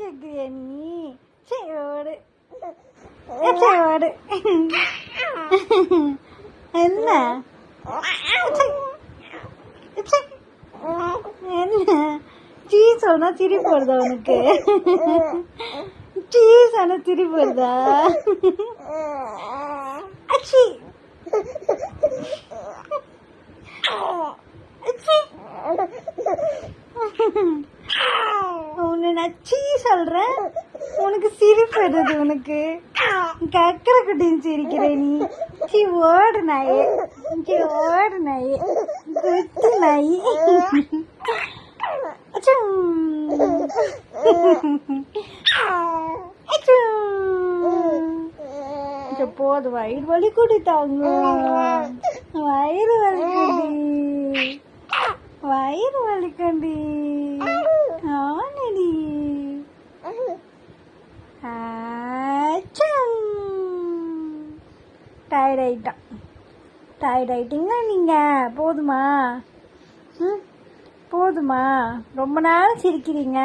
கேட்குறியா நீ? சரி ஓடு, சரி ஓடு. என்ன என்ன சீ சொன்னா சிரிப்பு வருதா உனக்கு? சீ சொன்னா சிரிப்பு வருதா? அச்சி உன்னை நான் சீ சொல்றேன், உனக்கு சிரிப்பு வருது. உனக்கு கக்கரை குட்டின்னு சிரிக்கிற நீ. சி ஓடு நாயே, சி ஓடு நாயே, குட்டி நாய். போது வயிறு வலி குடித்தாங்க, வயிறு வலிக்கண்டி, வயிறு வலிக்கண்டி. ஆனடி டயர்ட் ஆயிட்டான். டயர்ட் ஆயிட்டீங்களா நீங்க? போதுமா? போதுமா? ரொம்ப நேரம் சிரிக்கிறீங்க.